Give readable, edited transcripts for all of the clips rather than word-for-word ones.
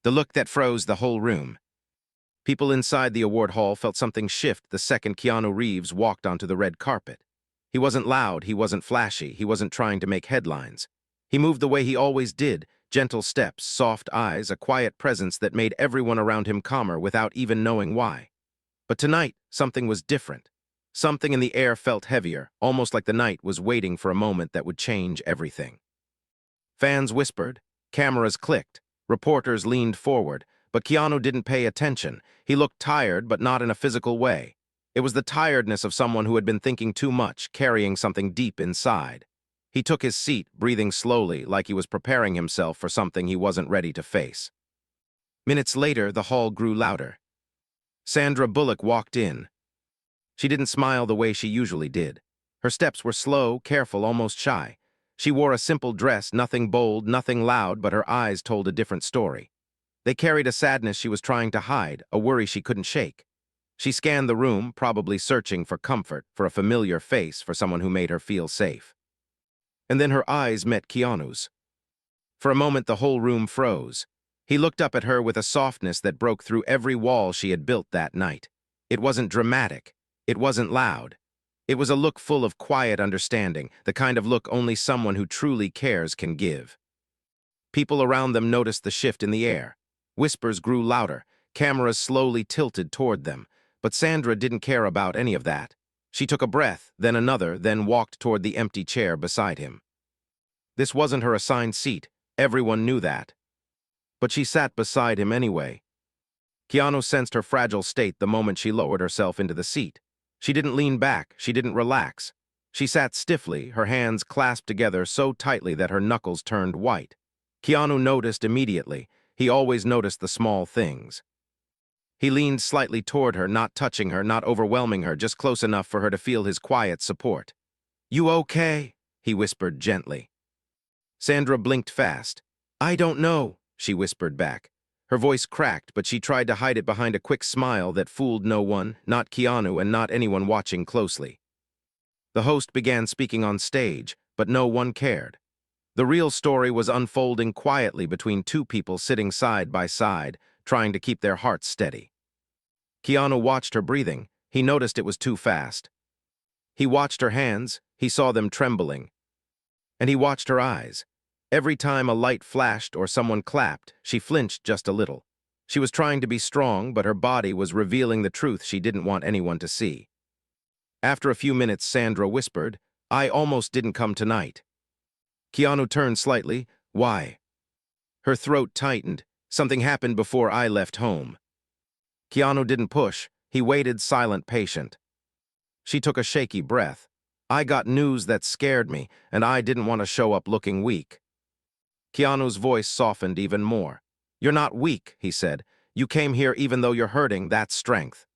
the look that froze the whole room. People inside the award hall felt something shift the second Keanu Reeves walked onto the red carpet. He wasn't loud, he wasn't flashy, he wasn't trying to make headlines. He moved the way he always did, gentle steps, soft eyes, a quiet presence that made everyone around him calmer without even knowing why. But tonight, something was different. Something in the air felt heavier, almost like the night was waiting for a moment that would change everything. Fans whispered, cameras clicked, reporters leaned forward, but Keanu didn't pay attention. He looked tired, but not in a physical way. It was the tiredness of someone who had been thinking too much, carrying something deep inside. He took his seat, breathing slowly, like he was preparing himself for something he wasn't ready to face. Minutes later, the hall grew louder. Sandra Bullock walked in. She didn't smile the way she usually did. Her steps were slow, careful, almost shy. She wore a simple dress, nothing bold, nothing loud, but her eyes told a different story. They carried a sadness she was trying to hide, a worry she couldn't shake. She scanned the room, probably searching for comfort, for a familiar face, for someone who made her feel safe. And then her eyes met Keanu's. For a moment, the whole room froze. He looked up at her with a softness that broke through every wall she had built that night. It wasn't dramatic. It wasn't loud. It was a look full of quiet understanding, the kind of look only someone who truly cares can give. People around them noticed the shift in the air. Whispers grew louder, cameras slowly tilted toward them, but Sandra didn't care about any of that. She took a breath, then another, then walked toward the empty chair beside him. This wasn't her assigned seat. Everyone knew that. But she sat beside him anyway. Keanu sensed her fragile state the moment she lowered herself into the seat. She didn't lean back, she didn't relax. She sat stiffly, her hands clasped together so tightly that her knuckles turned white. Keanu noticed immediately. He always noticed the small things. He leaned slightly toward her, not touching her, not overwhelming her, just close enough for her to feel his quiet support. "You okay?" he whispered gently. Sandra blinked fast. "I don't know," she whispered back. Her voice cracked, but she tried to hide it behind a quick smile that fooled no one, not Keanu and not anyone watching closely. The host began speaking on stage, but no one cared. The real story was unfolding quietly between two people sitting side by side, trying to keep their hearts steady. Keanu watched her breathing. He noticed it was too fast. He watched her hands. He saw them trembling. And he watched her eyes. Every time a light flashed or someone clapped, she flinched just a little. She was trying to be strong, but her body was revealing the truth she didn't want anyone to see. After a few minutes, Sandra whispered, "I almost didn't come tonight." Keanu turned slightly. "Why?" Her throat tightened. "Something happened before I left home." Keanu didn't push. He waited, silent, patient. She took a shaky breath. "I got news that scared me, and I didn't want to show up looking weak." Keanu's voice softened even more. "You're not weak," he said. "You came here even though you're hurting, that's strength."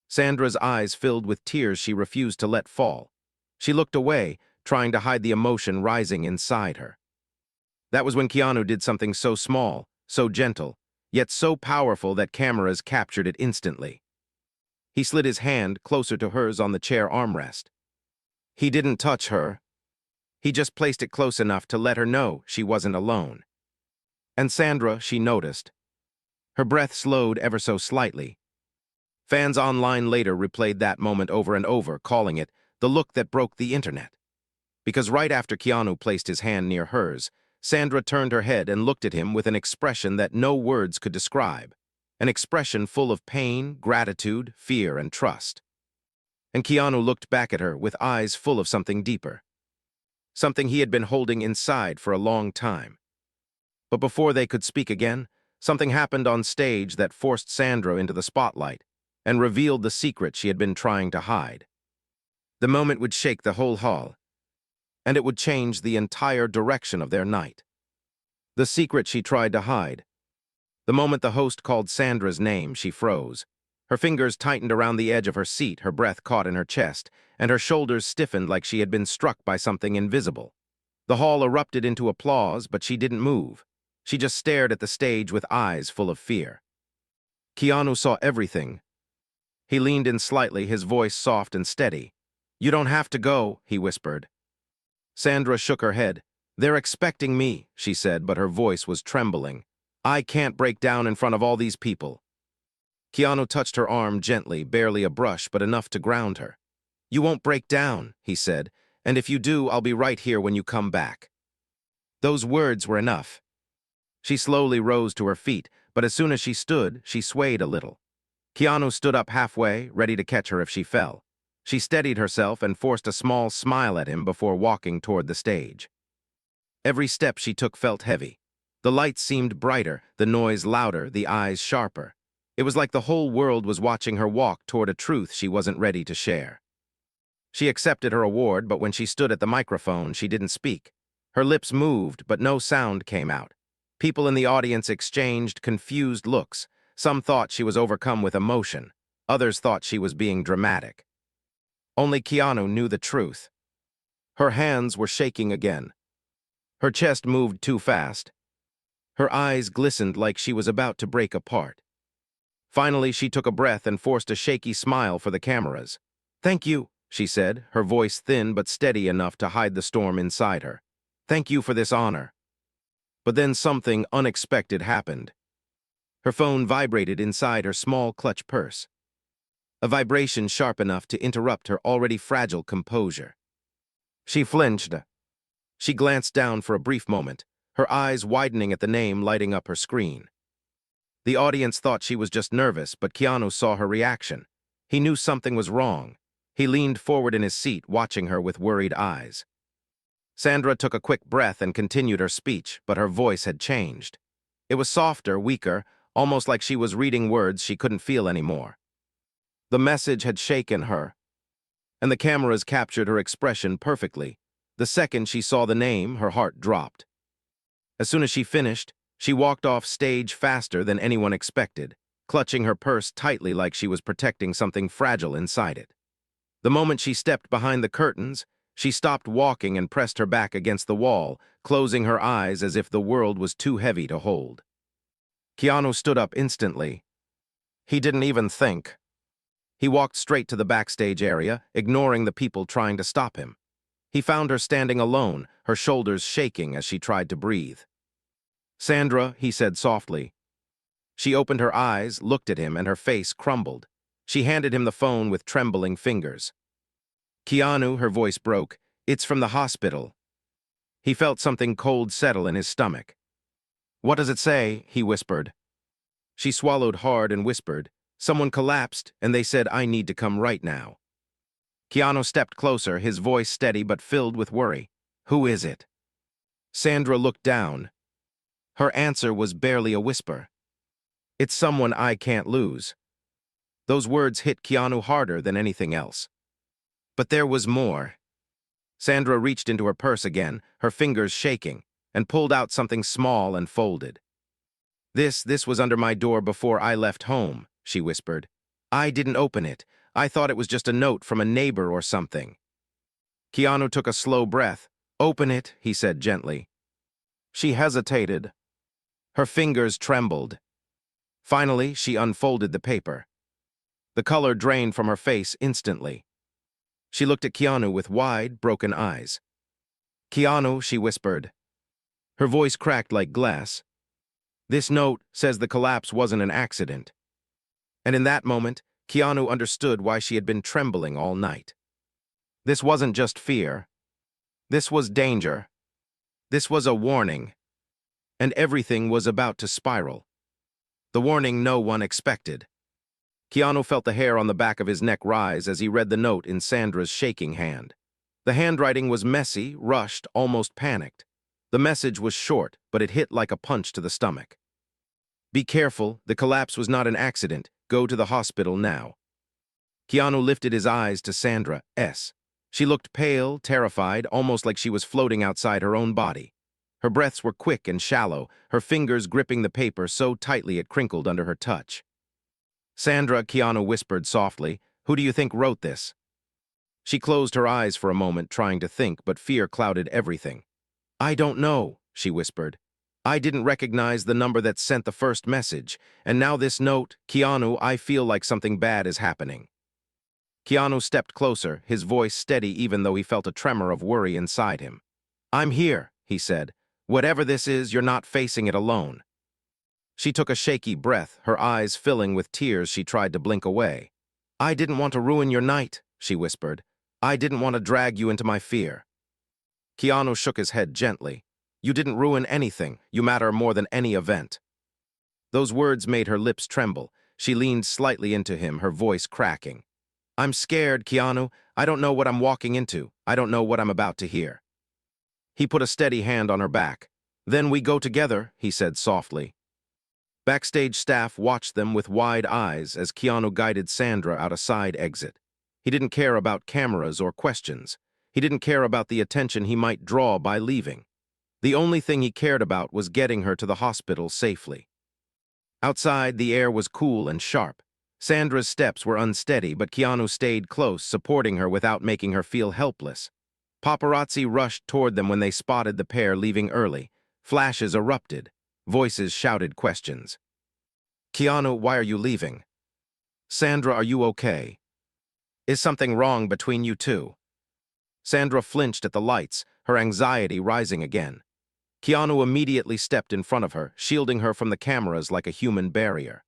Sandra's eyes filled with tears she refused to let fall. She looked away, trying to hide the emotion rising inside her. That was when Keanu did something so small, so gentle, yet so powerful that cameras captured it instantly. He slid his hand closer to hers on the chair armrest. He didn't touch her. He just placed it close enough to let her know she wasn't alone. And Sandra, she noticed. Her breath slowed ever so slightly. Fans online later replayed that moment over and over, calling it the look that broke the internet. Because right after Keanu placed his hand near hers, Sandra turned her head and looked at him with an expression that no words could describe. An expression full of pain, gratitude, fear, and trust. And Keanu looked back at her with eyes full of something deeper. Something he had been holding inside for a long time. But before they could speak again, something happened on stage that forced Sandra into the spotlight and revealed the secret she had been trying to hide. The moment would shake the whole hall, and it would change the entire direction of their night. The secret she tried to hide. The moment the host called Sandra's name, she froze. Her fingers tightened around the edge of her seat, her breath caught in her chest, and her shoulders stiffened like she had been struck by something invisible. The hall erupted into applause, but she didn't move. She just stared at the stage with eyes full of fear. Keanu saw everything. He leaned in slightly, his voice soft and steady. "You don't have to go," he whispered. Sandra shook her head. "They're expecting me," she said, but her voice was trembling. I can't break down in front of all these people. Keanu touched her arm gently, barely a brush, but enough to ground her. You won't break down, he said, and if you do, I'll be right here when you come back. Those words were enough. She slowly rose to her feet, but as soon as she stood, she swayed a little. Keanu stood up halfway, ready to catch her if she fell. She steadied herself and forced a small smile at him before walking toward the stage. Every step she took felt heavy. The lights seemed brighter, the noise louder, the eyes sharper. It was like the whole world was watching her walk toward a truth she wasn't ready to share. She accepted her award, but when she stood at the microphone, she didn't speak. Her lips moved, but no sound came out. People in the audience exchanged confused looks. Some thought she was overcome with emotion. Others thought she was being dramatic. Only Keanu knew the truth. Her hands were shaking again. Her chest moved too fast. Her eyes glistened like she was about to break apart. Finally, she took a breath and forced a shaky smile for the cameras. Thank you, she said, her voice thin but steady enough to hide the storm inside her. Thank you for this honor. But then something unexpected happened. Her phone vibrated inside her small clutch purse. A vibration sharp enough to interrupt her already fragile composure. She flinched. She glanced down for a brief moment, her eyes widening at the name lighting up her screen. The audience thought she was just nervous, but Keanu saw her reaction. He knew something was wrong. He leaned forward in his seat, watching her with worried eyes. Sandra took a quick breath and continued her speech, but her voice had changed. It was softer, weaker, almost like she was reading words she couldn't feel anymore. The message had shaken her, and the cameras captured her expression perfectly. The second she saw the name, her heart dropped. As soon as she finished, she walked off stage faster than anyone expected, clutching her purse tightly like she was protecting something fragile inside it. The moment she stepped behind the curtains, she stopped walking and pressed her back against the wall, closing her eyes as if the world was too heavy to hold. Keanu stood up instantly. He didn't even think. He walked straight to the backstage area, ignoring the people trying to stop him. He found her standing alone, her shoulders shaking as she tried to breathe. Sandra, he said softly. She opened her eyes, looked at him, and her face crumbled. She handed him the phone with trembling fingers. Keanu, her voice broke. It's from the hospital. He felt something cold settle in his stomach. What does it say? He whispered. She swallowed hard and whispered. Someone collapsed, and they said I need to come right now. Keanu stepped closer, his voice steady but filled with worry. Who is it? Sandra looked down. Her answer was barely a whisper. It's someone I can't lose. Those words hit Keanu harder than anything else. But there was more. Sandra reached into her purse again, her fingers shaking, and pulled out something small and folded. This was under my door before I left home, she whispered. I didn't open it. I thought it was just a note from a neighbor or something. Keanu took a slow breath. Open it, he said gently. She hesitated. Her fingers trembled. Finally, she unfolded the paper. The color drained from her face instantly. She looked at Keanu with wide, broken eyes. Keanu, she whispered. Her voice cracked like glass. This note says the collapse wasn't an accident. And in that moment, Keanu understood why she had been trembling all night. This wasn't just fear. This was danger. This was a warning. And everything was about to spiral. The warning no one expected. Keanu felt the hair on the back of his neck rise as he read the note in Sandra's shaking hand. The handwriting was messy, rushed, almost panicked. The message was short, but it hit like a punch to the stomach. Be careful, the collapse was not an accident. Go to the hospital now. Keanu lifted his eyes to Sandra's. She looked pale, terrified, almost like she was floating outside her own body. Her breaths were quick and shallow, her fingers gripping the paper so tightly it crinkled under her touch. Sandra, Keanu whispered softly, who do you think wrote this? She closed her eyes for a moment, trying to think, but fear clouded everything. I don't know, she whispered. I didn't recognize the number that sent the first message, and now this note, Keanu, I feel like something bad is happening. Keanu stepped closer, his voice steady even though he felt a tremor of worry inside him. I'm here, he said. Whatever this is, you're not facing it alone. She took a shaky breath, her eyes filling with tears she tried to blink away. "I didn't want to ruin your night," she whispered. "I didn't want to drag you into my fear." Keanu shook his head gently. "You didn't ruin anything. You matter more than any event." Those words made her lips tremble. She leaned slightly into him, her voice cracking. "I'm scared, Keanu. I don't know what I'm walking into. I don't know what I'm about to hear." He put a steady hand on her back. "Then we go together," he said softly. Backstage staff watched them with wide eyes as Keanu guided Sandra out a side exit. He didn't care about cameras or questions. He didn't care about the attention he might draw by leaving. The only thing he cared about was getting her to the hospital safely. Outside, the air was cool and sharp. Sandra's steps were unsteady, but Keanu stayed close, supporting her without making her feel helpless. Paparazzi rushed toward them when they spotted the pair leaving early. Flashes erupted. Voices shouted questions. "Keanu, why are you leaving? Sandra, are you okay? Is something wrong between you two?" Sandra flinched at the lights, her anxiety rising again. Keanu immediately stepped in front of her, shielding her from the cameras like a human barrier.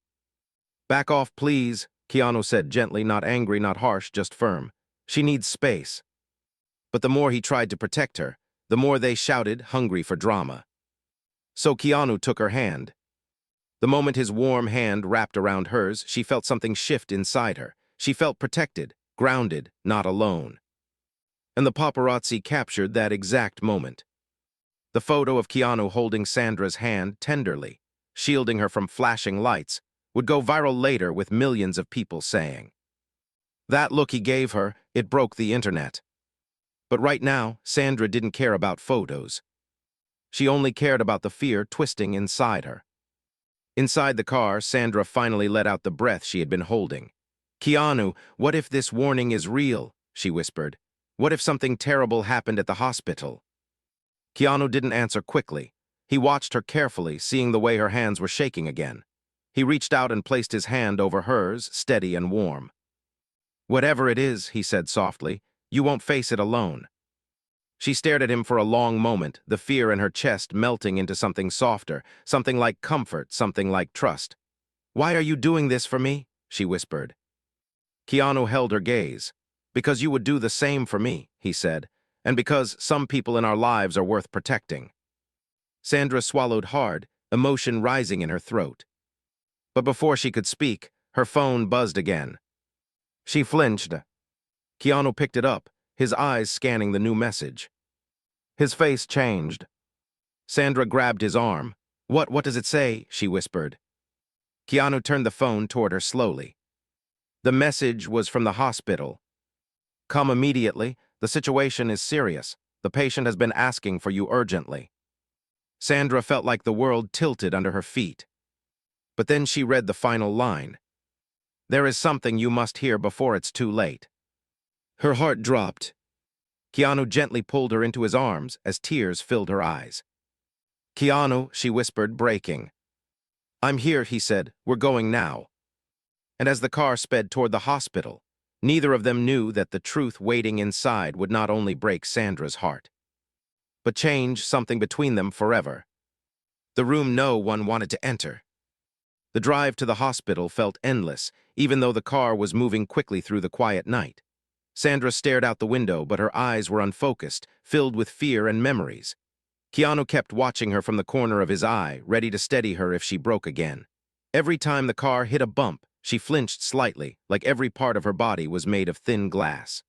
"Back off, please," Keanu said gently, not angry, not harsh, just firm. "She needs space." But the more he tried to protect her, the more they shouted, hungry for drama. So Keanu took her hand. The moment his warm hand wrapped around hers, she felt something shift inside her. She felt protected, grounded, not alone. And the paparazzi captured that exact moment. The photo of Keanu holding Sandra's hand tenderly, shielding her from flashing lights, would go viral later with millions of people saying. That look he gave her, it broke the internet. But right now, Sandra didn't care about photos. She only cared about the fear twisting inside her. Inside the car, Sandra finally let out the breath she had been holding. "Keanu, what if this warning is real?" she whispered. "What if something terrible happened at the hospital?" Keanu didn't answer quickly. He watched her carefully, seeing the way her hands were shaking again. He reached out and placed his hand over hers, steady and warm. "Whatever it is," he said softly, "you won't face it alone." She stared at him for a long moment, the fear in her chest melting into something softer, something like comfort, something like trust. "Why are you doing this for me?" she whispered. Keanu held her gaze. "Because you would do the same for me," he said, "and because some people in our lives are worth protecting." Sandra swallowed hard, emotion rising in her throat. But before she could speak, her phone buzzed again. She flinched. Keanu picked it up, his eyes scanning the new message. His face changed. Sandra grabbed his arm. What does it say?" she whispered. Keanu turned the phone toward her slowly. The message was from the hospital. "Come immediately. The situation is serious. The patient has been asking for you urgently." Sandra felt like the world tilted under her feet. But then she read the final line. "There is something you must hear before it's too late." Her heart dropped. Keanu gently pulled her into his arms as tears filled her eyes. "Keanu," she whispered, breaking. "I'm here," he said. "We're going now." And as the car sped toward the hospital, neither of them knew that the truth waiting inside would not only break Sandra's heart, but change something between them forever. The room no one wanted to enter. The drive to the hospital felt endless, even though the car was moving quickly through the quiet night. Sandra stared out the window, but her eyes were unfocused, filled with fear and memories. Keanu kept watching her from the corner of his eye, ready to steady her if she broke again. Every time the car hit a bump, she flinched slightly, like every part of her body was made of thin glass.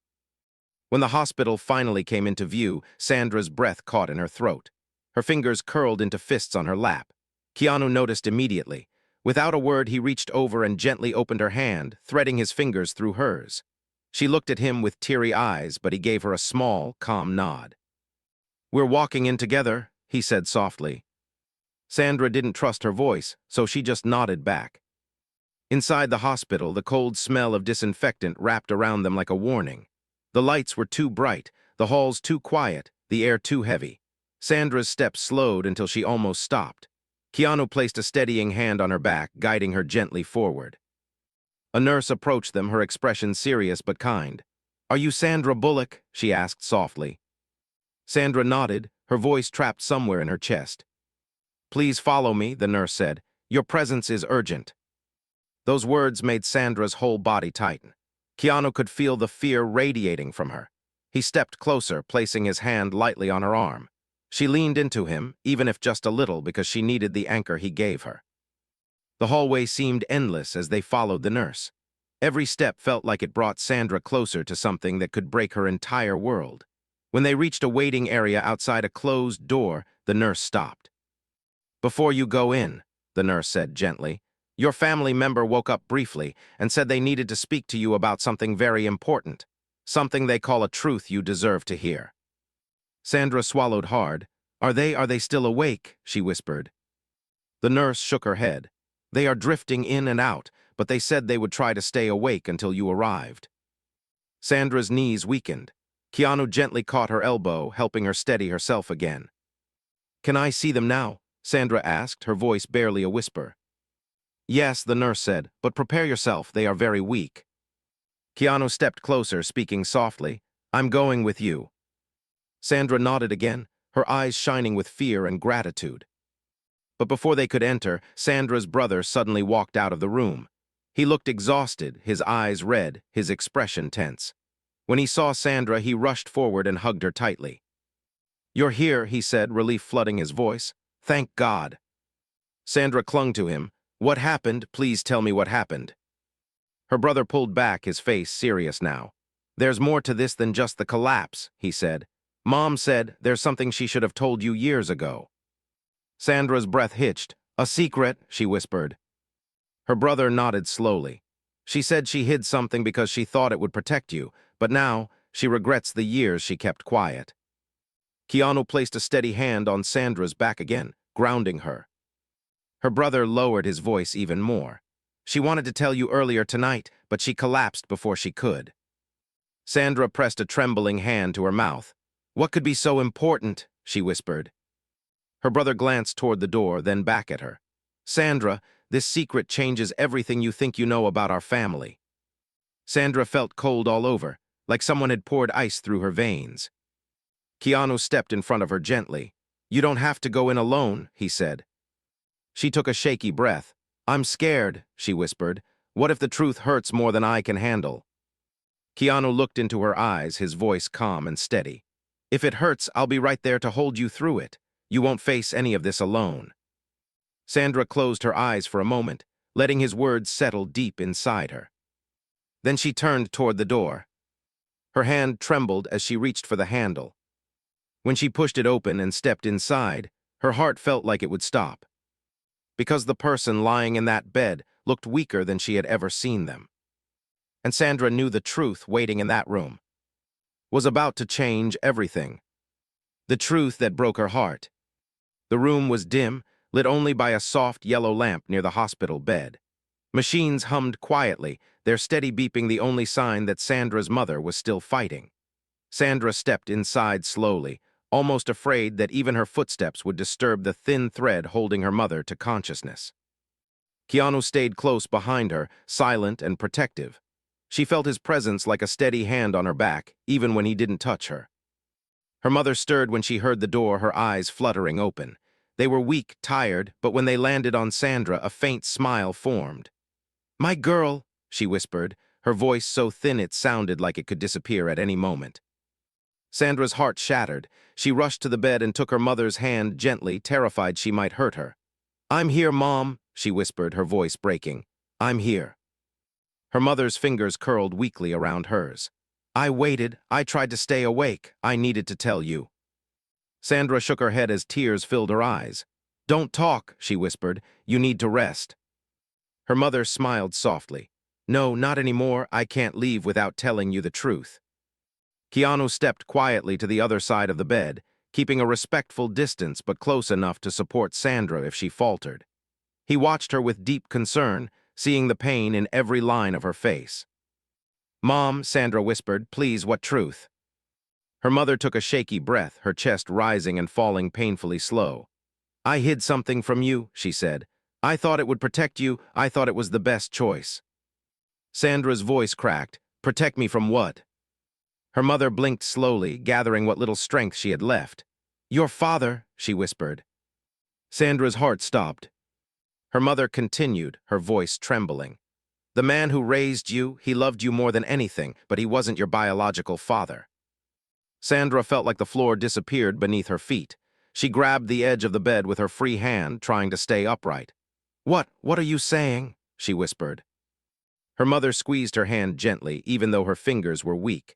When the hospital finally came into view, Sandra's breath caught in her throat. Her fingers curled into fists on her lap. Keanu noticed immediately. Without a word, he reached over and gently opened her hand, threading his fingers through hers. She looked at him with teary eyes, but he gave her a small, calm nod. "We're walking in together," he said softly. Sandra didn't trust her voice, so she just nodded back. Inside the hospital, the cold smell of disinfectant wrapped around them like a warning. The lights were too bright, the halls too quiet, the air too heavy. Sandra's steps slowed until she almost stopped. Keanu placed a steadying hand on her back, guiding her gently forward. A nurse approached them, her expression serious but kind. "Are you Sandra Bullock?" she asked softly. Sandra nodded, her voice trapped somewhere in her chest. "Please follow me," the nurse said. Your presence is urgent." Those words made Sandra's whole body tighten. Keanu could feel the fear radiating from her. He stepped closer, placing his hand lightly on her arm. She leaned into him, even if just a little, because she needed the anchor he gave her. The hallway seemed endless as they followed the nurse. Every step felt like it brought Sandra closer to something that could break her entire world. When they reached a waiting area outside a closed door, the nurse stopped. "Before you go in," the nurse said gently, "your family member woke up briefly and said they needed to speak to you about something very important, something they call a truth you deserve to hear." Sandra swallowed hard. Are they still awake?" she whispered. The nurse shook her head. "They are drifting in and out, but they said they would try to stay awake until you arrived." Sandra's knees weakened. Keanu gently caught her elbow, helping her steady herself again. "Can I see them now?" Sandra asked, her voice barely a whisper. "Yes," the nurse said, "but prepare yourself, they are very weak." Keanu stepped closer, speaking softly. "I'm going with you." Sandra nodded again, her eyes shining with fear and gratitude. But before they could enter, Sandra's brother suddenly walked out of the room. He looked exhausted, his eyes red, his expression tense. When he saw Sandra, he rushed forward and hugged her tightly. "You're here," he said, relief flooding his voice. "Thank God." Sandra clung to him. "What happened? Please tell me what happened." Her brother pulled back, his face serious now. "There's more to this than just the collapse," he said. "Mom said there's something she should have told you years ago." Sandra's breath hitched. "A secret," she whispered. Her brother nodded slowly. "She said she hid something because she thought it would protect you, but now she regrets the years she kept quiet." Keanu placed a steady hand on Sandra's back again, grounding her. Her brother lowered his voice even more. "She wanted to tell you earlier tonight, but she collapsed before she could." Sandra pressed a trembling hand to her mouth. "What could be so important?" she whispered. Her brother glanced toward the door, then back at her. "Sandra, this secret changes everything you think you know about our family." Sandra felt cold all over, like someone had poured ice through her veins. Keanu stepped in front of her gently. "You don't have to go in alone," he said. She took a shaky breath. "I'm scared," she whispered. "What if the truth hurts more than I can handle?" Keanu looked into her eyes, his voice calm and steady. "If it hurts, I'll be right there to hold you through it. You won't face any of this alone." Sandra closed her eyes for a moment, letting his words settle deep inside her. Then she turned toward the door. Her hand trembled as she reached for the handle. When she pushed it open and stepped inside, her heart felt like it would stop. Because the person lying in that bed looked weaker than she had ever seen them. And Sandra knew the truth waiting in that room was about to change everything. The truth that broke her heart. The room was dim, lit only by a soft yellow lamp near the hospital bed. Machines hummed quietly, their steady beeping the only sign that Sandra's mother was still fighting. Sandra stepped inside slowly, almost afraid that even her footsteps would disturb the thin thread holding her mother to consciousness. Keanu stayed close behind her, silent and protective. She felt his presence like a steady hand on her back, even when he didn't touch her. Her mother stirred when she heard the door, her eyes fluttering open. They were weak, tired, but when they landed on Sandra, a faint smile formed. "My girl," she whispered, her voice so thin it sounded like it could disappear at any moment. Sandra's heart shattered. She rushed to the bed and took her mother's hand gently, terrified she might hurt her. "I'm here, Mom," she whispered, her voice breaking. "I'm here." Her mother's fingers curled weakly around hers. "I waited. I tried to stay awake. I needed to tell you." Sandra shook her head as tears filled her eyes. "Don't talk," she whispered. "You need to rest." Her mother smiled softly. "No, not anymore. I can't leave without telling you the truth." Keanu stepped quietly to the other side of the bed, keeping a respectful distance but close enough to support Sandra if she faltered. He watched her with deep concern, seeing the pain in every line of her face. "Mom," Sandra whispered, "please, what truth?" Her mother took a shaky breath, her chest rising and falling painfully slow. "I hid something from you," she said. "I thought it would protect you. I thought it was the best choice." Sandra's voice cracked. "Protect me from what?" Her mother blinked slowly, gathering what little strength she had left. "Your father," she whispered. Sandra's heart stopped. Her mother continued, her voice trembling. The man who raised you, he loved you more than anything, but he wasn't your biological father. Sandra felt like the floor disappeared beneath her feet. She grabbed the edge of the bed with her free hand, trying to stay upright. What are you saying?" she whispered. Her mother squeezed her hand gently, even though her fingers were weak.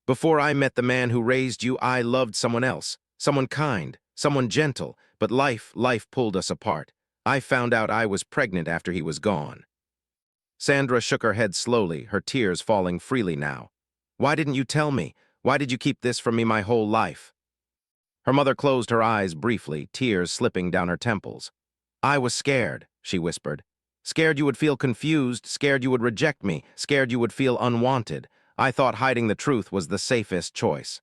"Before I met the man who raised you, I loved someone else, someone kind, someone gentle, but life pulled us apart. I found out I was pregnant after he was gone." Sandra shook her head slowly, her tears falling freely now. "Why didn't you tell me? Why did you keep this from me my whole life?" Her mother closed her eyes briefly, tears slipping down her temples. "I was scared," she whispered. "Scared you would feel confused, scared you would reject me, scared you would feel unwanted. I thought hiding the truth was the safest choice."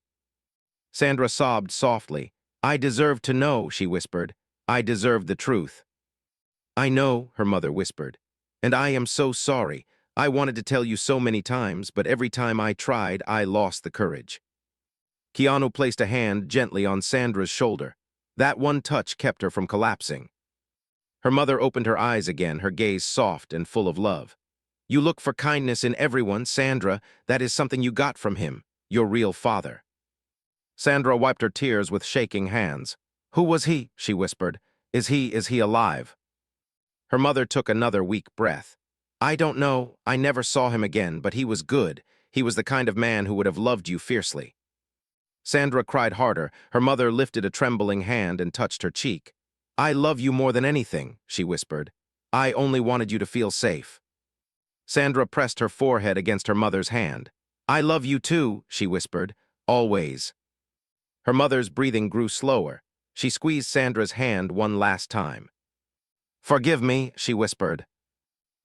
Sandra sobbed softly. "I deserved to know," she whispered. "I deserved the truth." "I know," her mother whispered. "And I am so sorry. I wanted to tell you so many times, but every time I tried, I lost the courage." Keanu placed a hand gently on Sandra's shoulder. That one touch kept her from collapsing. Her mother opened her eyes again, her gaze soft and full of love. "You look for kindness in everyone, Sandra. That is something you got from him, your real father." Sandra wiped her tears with shaking hands. "Who was he?" she whispered. Is he alive?" Her mother took another weak breath. "I don't know. I never saw him again, but he was good. He was the kind of man who would have loved you fiercely." Sandra cried harder. Her mother lifted a trembling hand and touched her cheek. "I love you more than anything," she whispered. "I only wanted you to feel safe." Sandra pressed her forehead against her mother's hand. "I love you too," she whispered. "Always." Her mother's breathing grew slower. She squeezed Sandra's hand one last time. "Forgive me," she whispered.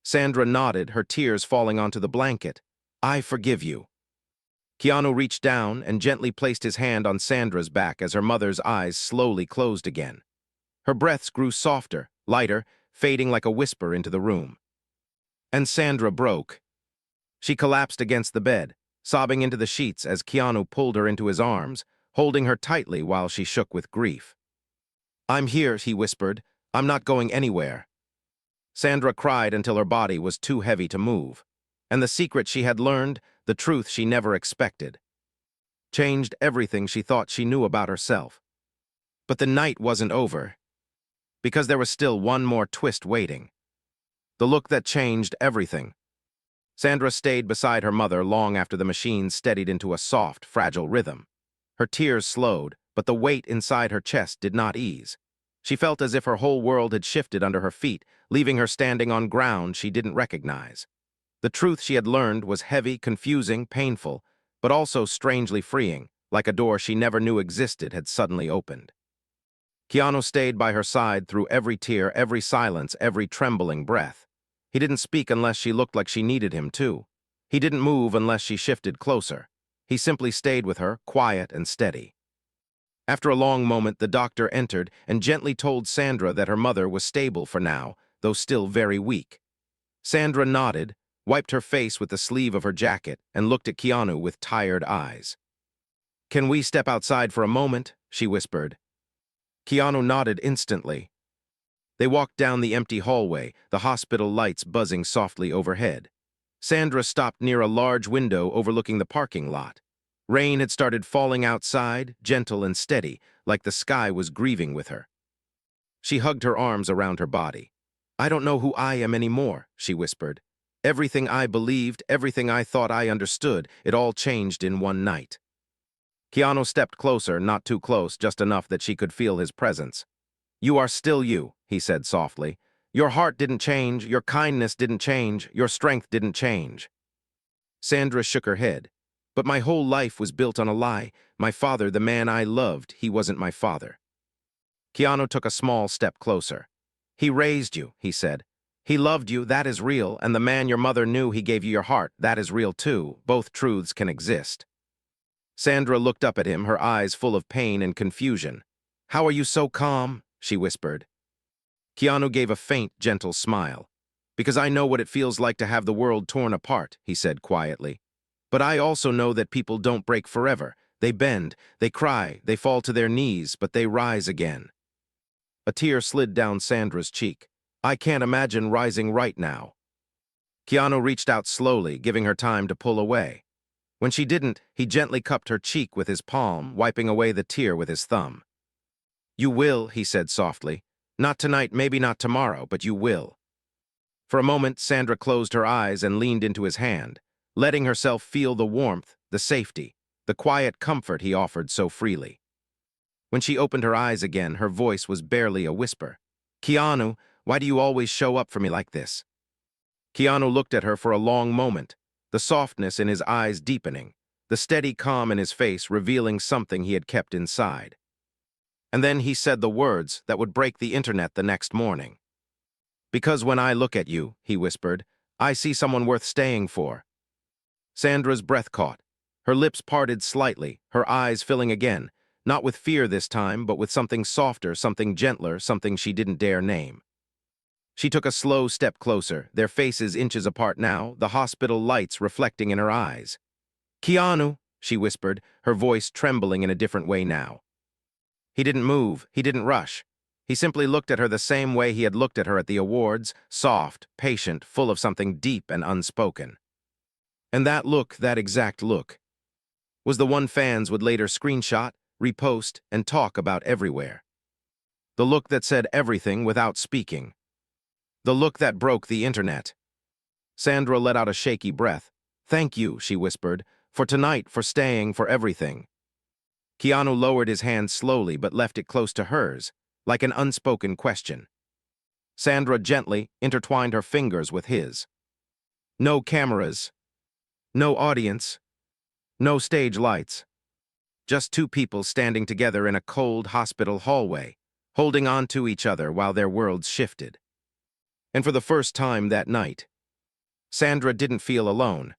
Sandra nodded, her tears falling onto the blanket. "I forgive you." Keanu reached down and gently placed his hand on Sandra's back as her mother's eyes slowly closed again. Her breaths grew softer, lighter, fading like a whisper into the room. And Sandra broke. She collapsed against the bed, sobbing into the sheets as Keanu pulled her into his arms, holding her tightly while she shook with grief. "I'm here," he whispered. "I'm not going anywhere." Sandra cried until her body was too heavy to move. And the secret she had learned, the truth she never expected, changed everything she thought she knew about herself. But the night wasn't over, because there was still one more twist waiting. The look that changed everything. Sandra stayed beside her mother long after the machine steadied into a soft, fragile rhythm. Her tears slowed, but the weight inside her chest did not ease. She felt as if her whole world had shifted under her feet, leaving her standing on ground she didn't recognize. The truth she had learned was heavy, confusing, painful, but also strangely freeing, like a door she never knew existed had suddenly opened. Keanu stayed by her side through every tear, every silence, every trembling breath. He didn't speak unless she looked like she needed him to. He didn't move unless she shifted closer. He simply stayed with her, quiet and steady. After a long moment, the doctor entered and gently told Sandra that her mother was stable for now, though still very weak. Sandra nodded, wiped her face with the sleeve of her jacket, and looked at Keanu with tired eyes. "Can we step outside for a moment?" she whispered. Keanu nodded instantly. They walked down the empty hallway, the hospital lights buzzing softly overhead. Sandra stopped near a large window overlooking the parking lot. Rain had started falling outside, gentle and steady, like the sky was grieving with her. She hugged her arms around her body. "I don't know who I am anymore," she whispered. "Everything I believed, everything I thought I understood, it all changed in one night." Keanu stepped closer, not too close, just enough that she could feel his presence. "You are still you," he said softly. "Your heart didn't change, your kindness didn't change, your strength didn't change." Sandra shook her head. "But my whole life was built on a lie. My father, the man I loved, he wasn't my father." Keanu took a small step closer. "He raised you," he said. "He loved you, that is real, and the man your mother knew, he gave you your heart, that is real too. Both truths can exist." Sandra looked up at him, her eyes full of pain and confusion. "How are you so calm?" she whispered. Keanu gave a faint, gentle smile. "Because I know what it feels like to have the world torn apart," he said quietly. "But I also know that people don't break forever. They bend, they cry, they fall to their knees, but they rise again." A tear slid down Sandra's cheek. I can't imagine rising right now. Keanu reached out slowly, giving her time to pull away. When she didn't, he gently cupped her cheek with his palm, wiping away the tear with his thumb. You will, he said softly. Not tonight, maybe not tomorrow, but you will. For a moment, Sandra closed her eyes and leaned into his hand, letting herself feel the warmth, the safety, the quiet comfort he offered so freely. When she opened her eyes again, her voice was barely a whisper. Keanu, why do you always show up for me like this? Keanu looked at her for a long moment, the softness in his eyes deepening, the steady calm in his face revealing something he had kept inside. And then he said the words that would break the internet the next morning. Because when I look at you, he whispered, I see someone worth staying for. Sandra's breath caught. Her lips parted slightly, her eyes filling again, not with fear this time, but with something softer, something gentler, something she didn't dare name. She took a slow step closer, their faces inches apart now, the hospital lights reflecting in her eyes. Keanu, she whispered, her voice trembling in a different way now. He didn't move, he didn't rush. He simply looked at her the same way he had looked at her at the awards, soft, patient, full of something deep and unspoken. And that look, that exact look, was the one fans would later screenshot, repost, and talk about everywhere. The look that said everything without speaking. The look that broke the internet. Sandra let out a shaky breath. Thank you, she whispered, for tonight, for staying, for everything. Keanu lowered his hand slowly but left it close to hers, like an unspoken question. Sandra gently intertwined her fingers with his. No cameras. No audience. No stage lights. Just two people standing together in a cold hospital hallway, holding on to each other while their worlds shifted. And for the first time that night, Sandra didn't feel alone.